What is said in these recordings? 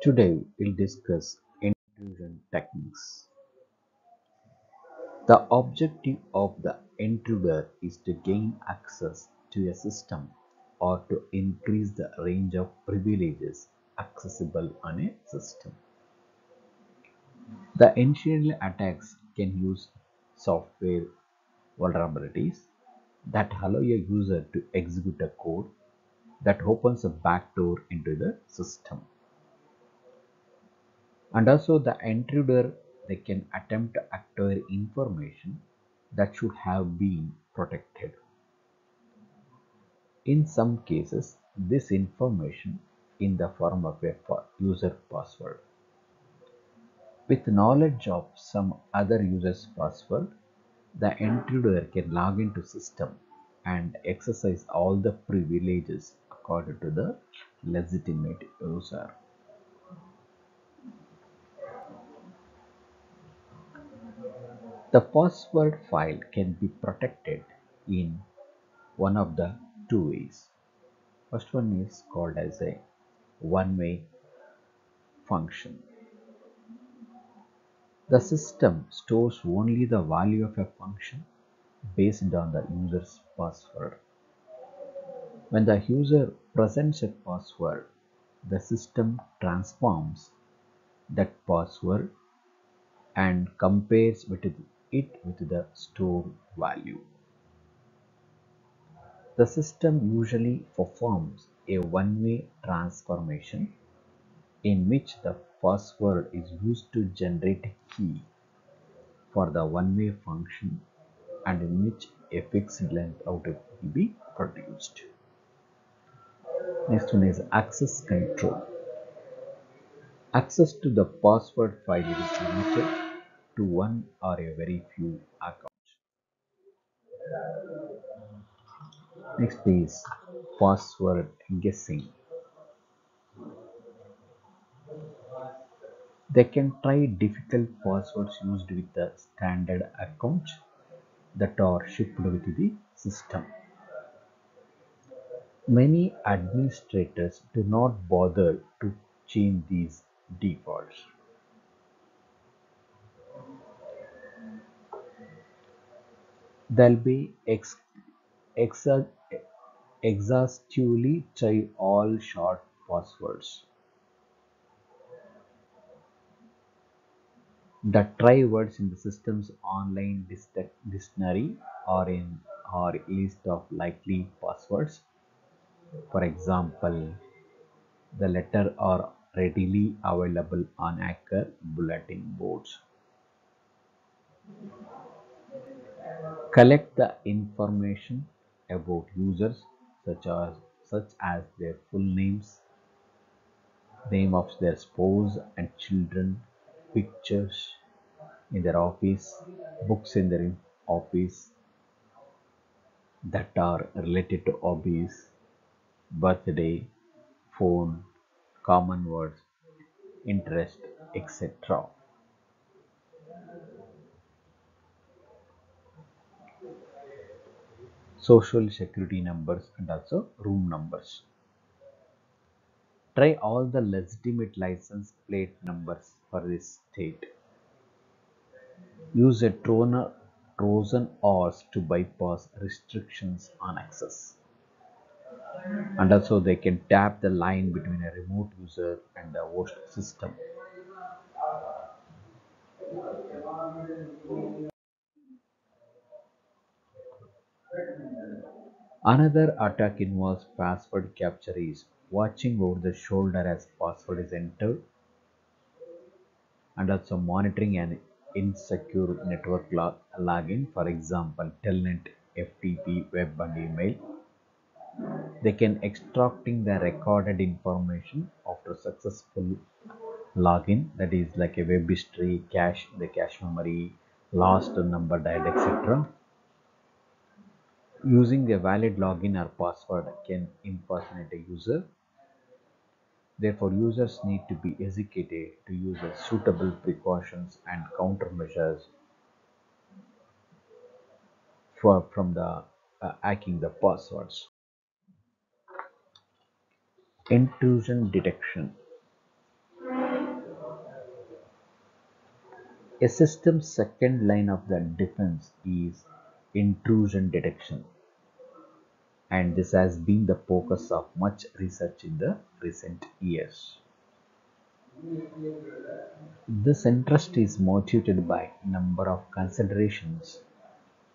Today we'll discuss intrusion techniques. The objective of the intruder is to gain access to a system or to increase the range of privileges accessible on a system. The initial attacks can use software vulnerabilities that allow a user to execute a code that opens a backdoor into the system. And also the intruder, they can attempt to acquire information that should have been protected. In some cases, this information in the form of a user password. With knowledge of some other user's password, the intruder can log into system and exercise all the privileges according to the legitimate user. The password file can be protected in one of the two ways. First one is called as a one-way function. The system stores only the value of a function based on the user's password. When the user presents a password, the system transforms that password and compares it with the stored value. The system usually performs a one-way transformation in which the password is used to generate a key for the one-way function and in which a fixed length output will be produced. Next one is access control. Access to the password file is limited to one or a very few accounts. Next is password guessing. They can try difficult passwords used with the standard accounts that are shipped with the system. Many administrators do not bother to change these defaults. They'll be exhaustively try all short passwords. The try words in the system's online dictionary or list of likely passwords. For example, the letter are readily available on hacker bulletin boards. Collect the information about users such as their full names, name of their spouse and children, pictures in their office, books in their office that are related to hobbies, birthday, phone, common words, interest, etc. Social security numbers and also room numbers. Try all the legitimate license plate numbers for this state. Use a Trojan horse to bypass restrictions on access. And also they can tap the line between a remote user and the host system. Another attack involves password capture is watching over the shoulder as password is entered and also monitoring an insecure network login, for example, telnet, FTP, web and email. They can extracting the recorded information after successful login, that is like a web history, cache memory, last number dialed, etc. Using a valid login or password can impersonate a user. Therefore, users need to be educated to use suitable precautions and countermeasures from the hacking the passwords. Intrusion detection. A system's second line of the defense is intrusion detection, and this has been the focus of much research in the recent years. This interest is motivated by a number of considerations,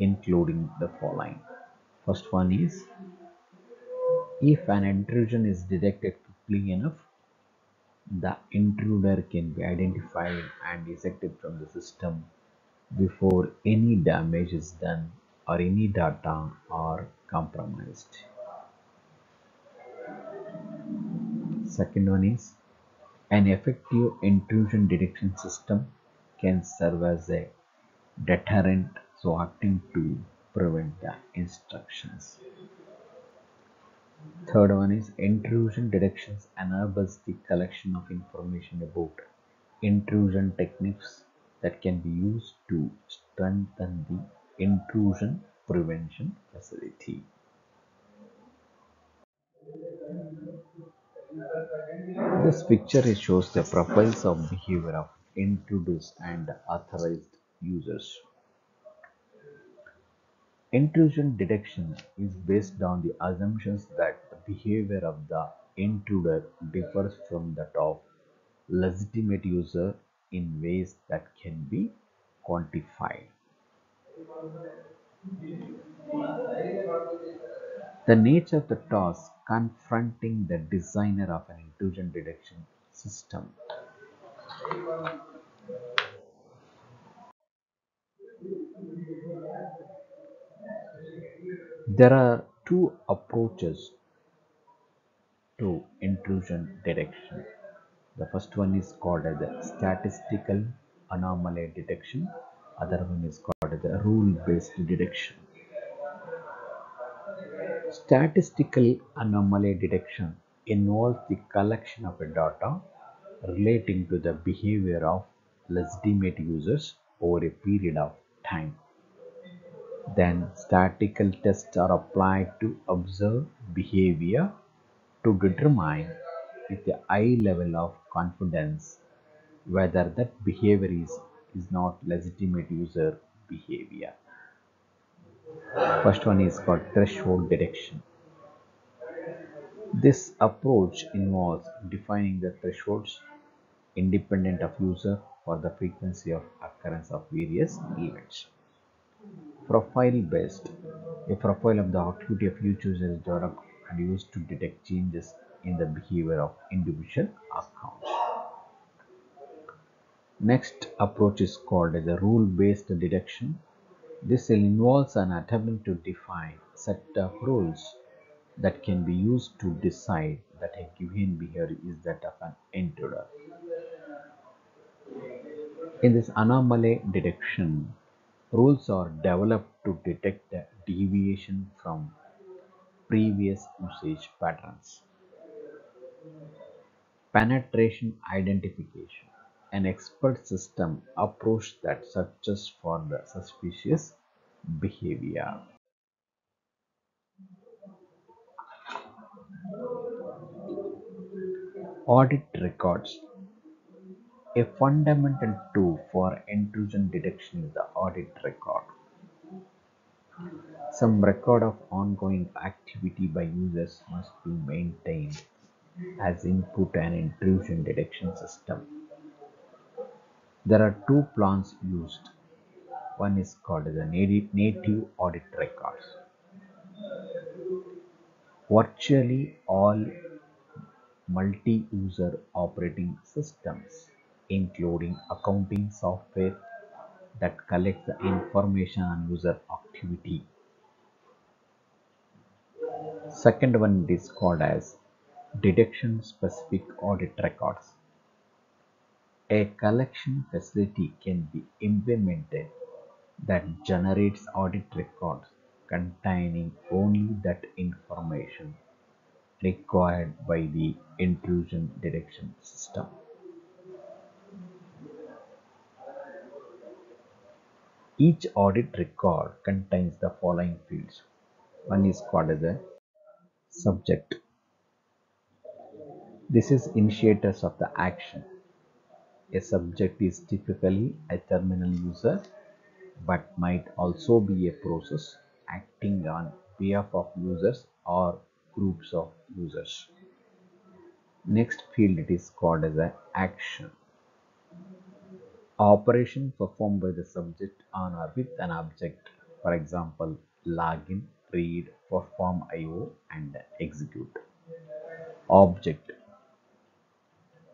including the following. First one is, if an intrusion is detected quickly enough, the intruder can be identified and ejected from the system before any damage is done or any data are compromised. Second one is, an effective intrusion detection system can serve as a deterrent, so acting to prevent the instructions. Third one is, intrusion detections enables the collection of information about intrusion techniques that can be used to strengthen the intrusion prevention facility. This picture shows the profiles of behavior of intruders and authorized users. Intrusion detection is based on the assumptions that the behavior of the intruder differs from that of legitimate user in ways that can be quantified. The nature of the task confronting the designer of an intrusion detection system. There are two approaches to intrusion detection. The first one is called as the statistical anomaly detection. Other one is called as the rule-based detection. Statistical anomaly detection involves the collection of data relating to the behavior of legitimate users over a period of time. Then statistical tests are applied to observe behavior to determine with a high level of confidence whether that behavior is not legitimate user behavior. First one is called threshold detection. This approach involves defining the thresholds independent of user for the frequency of occurrence of various events. Profile based. A profile of the activity of each user is developed and used to detect changes in the behavior of individual accounts. Next approach is called as a rule-based detection. This involves an attempt to define a set of rules that can be used to decide that a given behavior is that of an intruder. In this anomaly detection, rules are developed to detect the deviation from previous usage patterns. Penetration identification, an expert system approach that searches for the suspicious behavior. Audit records. A fundamental tool for intrusion detection is the audit record. Some record of ongoing activity by users must be maintained as input and intrusion detection system. There are two plans used. One is called the native audit records. Virtually all multi-user operating systems, including accounting software that collects the information on user activity. Second one is called as detection specific audit records. A collection facility can be implemented that generates audit records containing only that information required by the intrusion detection system. Each audit record contains the following fields. One is called as a subject. This is initiators of the action. A subject is typically a terminal user, but might also be a process acting on behalf of users or groups of users. Next field it is called as an action. Operation performed by the subject on or with an object. For example, login, read, perform IO, and execute. Object.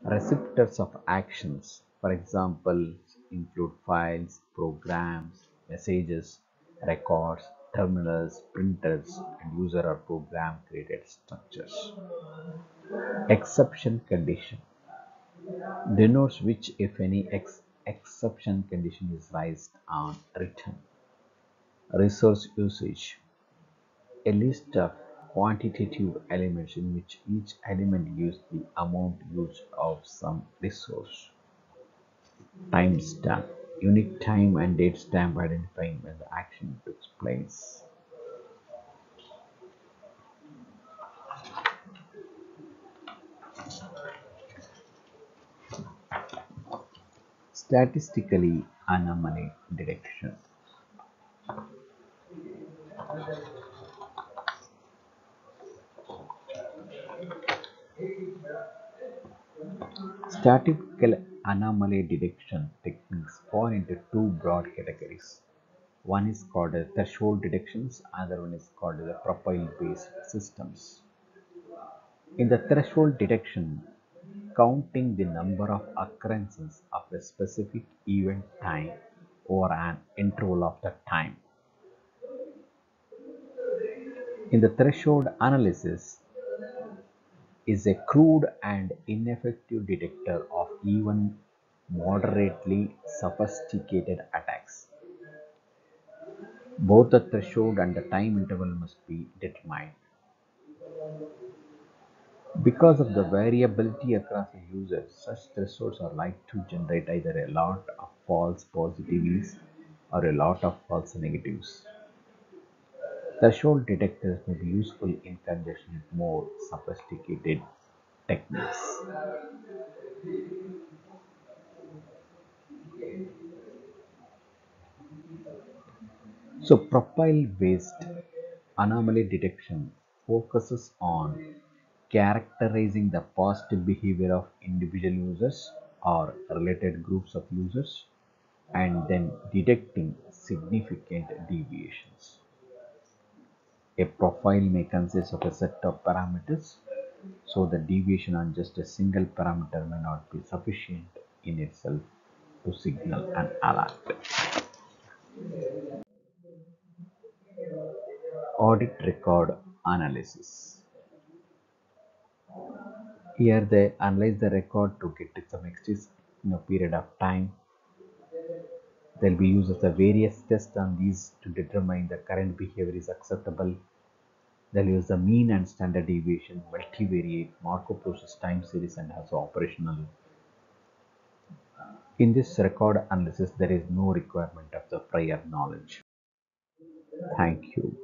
Receptors of actions, for example, include files, programs, messages, records, terminals, printers, and user or program created structures. Exception condition denotes which, if any, exception condition is raised on return. Resource usage, a list of quantitative elements in which each element gives the amount used of some resource. Timestamp, unique time and date stamp identifying when the action took place. Statistically anomaly detection. Statistical anomaly detection techniques fall into two broad categories. One is called as threshold detections, other one is called as profile-based systems. In the threshold detection, counting the number of occurrences of a specific event time over an interval of the time. In the threshold analysis is a crude and ineffective detector of even moderately sophisticated attacks. Both the threshold and the time interval must be determined. Because of the variability across the users, such thresholds are likely to generate either a lot of false positives or a lot of false negatives. Threshold detectors may be useful in conjunction with more sophisticated techniques. So, profile based anomaly detection focuses on characterizing the past behavior of individual users or related groups of users and then detecting significant deviations. A profile may consist of a set of parameters, so the deviation on just a single parameter may not be sufficient in itself to signal an alert. Audit record analysis. Here they analyze the record to get some exist period of time. They'll be used the various tests on these to determine the current behavior is acceptable. They'll use the mean and standard deviation, multivariate, Markov process, time series, and also operational. In this record analysis, there is no requirement of the prior knowledge. Thank you.